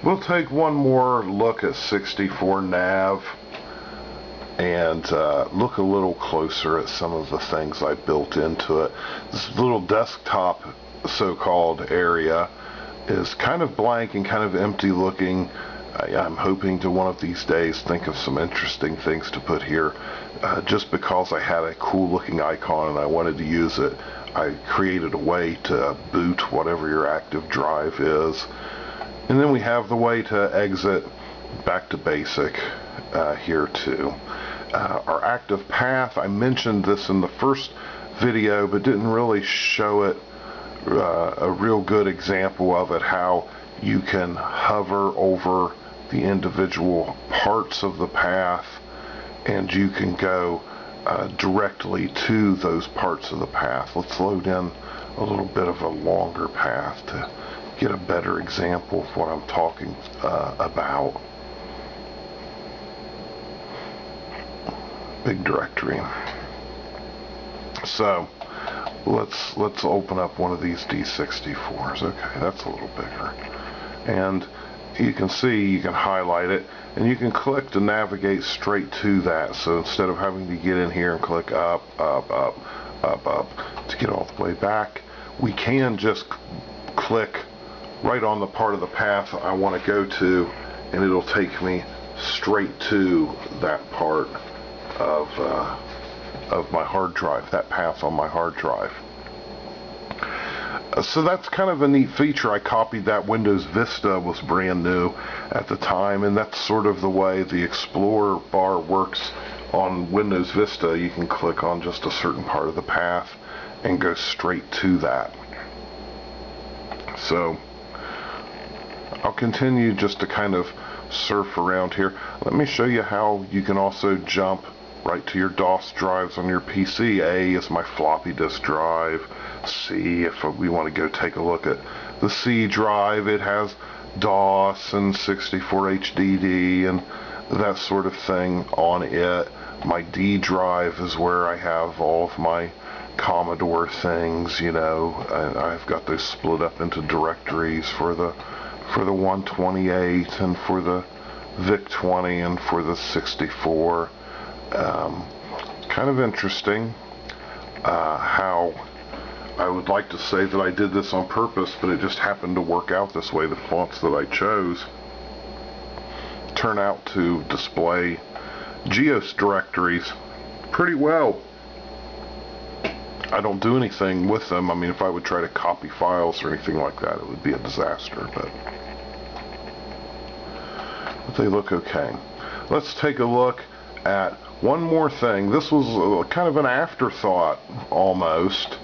We'll take one more look at 64 nav and look a little closer at some of the things I built into it. This little desktop so-called area is kind of blank and kind of empty looking. I'm hoping to one of these days think of some interesting things to put here. Just because I had a cool looking icon and I wanted to use it, I created a way to boot whatever your active drive is. And then we have the way to exit back to basic here too. Our active path, I mentioned this in the first video but didn't really show it a real good example of it, how you can hover over the individual parts of the path and you can go directly to those parts of the path. Let's load in a little bit of a longer path to get a better example of what I'm talking about. Big directory. So let's open up one of these D64s. Okay, that's a little bigger. And you can see, you can highlight it and you can click to navigate straight to that. So instead of having to get in here and click up to get all the way back, we can just click right on the part of the path I want to go to and it'll take me straight to that part of my hard drive, that path on my hard drive. So that's kind of a neat feature. I copied that. Windows Vista was brand new at the time, and that's sort of the way the Explorer bar works on Windows Vista. You can click on just a certain part of the path and go straight to that. So I'll continue just to kind of surf around here. Let me show you how you can also jump right to your DOS drives on your PC. A is my floppy disk drive. C, if we want to go take a look at the C drive, it has DOS and 64HDD and that sort of thing on it. My D drive is where I have all of my Commodore things, you know. I've got those split up into directories for the 128 and for the VIC-20 and for the 64. Kind of interesting how I would like to say that I did this on purpose, but it just happened to work out this way. The fonts that I chose turn out to display GEOS directories pretty well. I don't do anything with them. I mean, if I would try to copy files or anything like that, it would be a disaster, but they look okay. Let's take a look at one more thing. This was kind of an afterthought almost.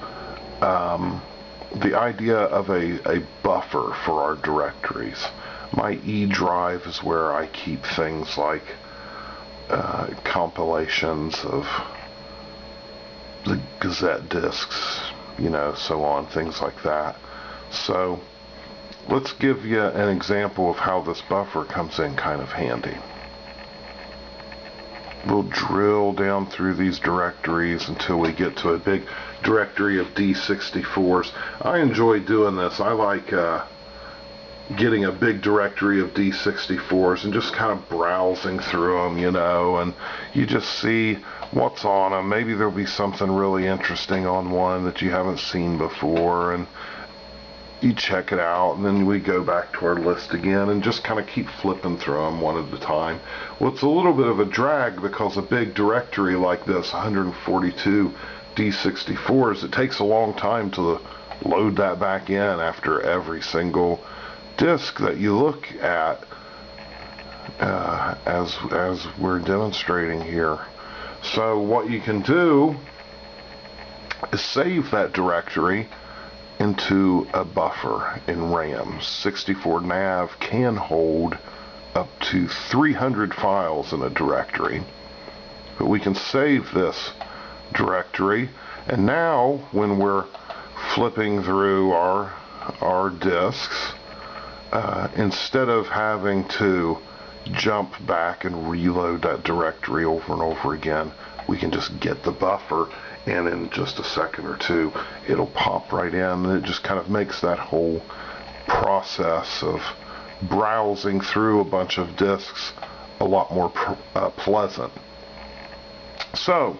The idea of a buffer for our directories. My E drive is where I keep things like compilations of the Gazette discs, you know, so on, things like that. So let's give you an example of how this buffer comes in kind of handy. We'll drill down through these directories until we get to a big directory of D64s. I enjoy doing this. I like getting a big directory of D64s and just kind of browsing through them, you know, and you just see what's on them. Maybe there'll be something really interesting on one that you haven't seen before, and you check it out, and then we go back to our list again and just kind of keep flipping through them one at a time. Well, it's a little bit of a drag because a big directory like this, 142 D64s, it takes a long time to load that back in after every single disk that you look at, as we're demonstrating here. So what you can do is save that directory into a buffer in RAM. 64 nav can hold up to 300 files in a directory, but we can save this directory, and now when we're flipping through our disks, instead of having to jump back and reload that directory over and over again, we can just get the buffer, and in just a second or two it'll pop right in, and it just kind of makes that whole process of browsing through a bunch of discs a lot more pleasant. So,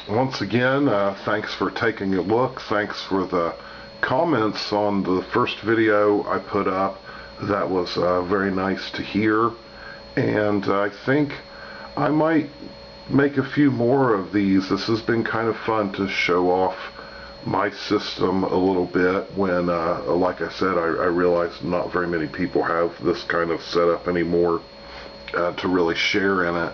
once again, thanks for taking a look. Thanks for the comments on the first video I put up. That was very nice to hear. And I think I might make a few more of these. This has been kind of fun to show off my system a little bit when, like I said, I realized not very many people have this kind of setup anymore to really share in it.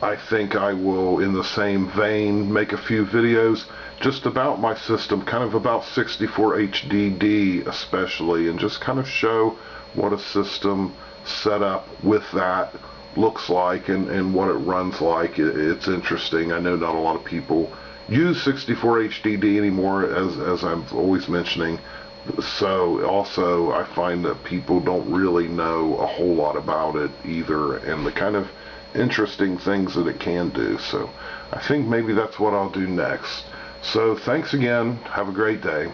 I think I will, in the same vein, make a few videos just about my system, kind of about 64HDD especially, and just kind of show what a system set up with that looks like and what it runs like. It's interesting. I know not a lot of people use 64HDD anymore, as I'm always mentioning. So also I find that people don't really know a whole lot about it either, and the kind of interesting things that it can do. So I think maybe that's what I'll do next. So thanks again. Have a great day.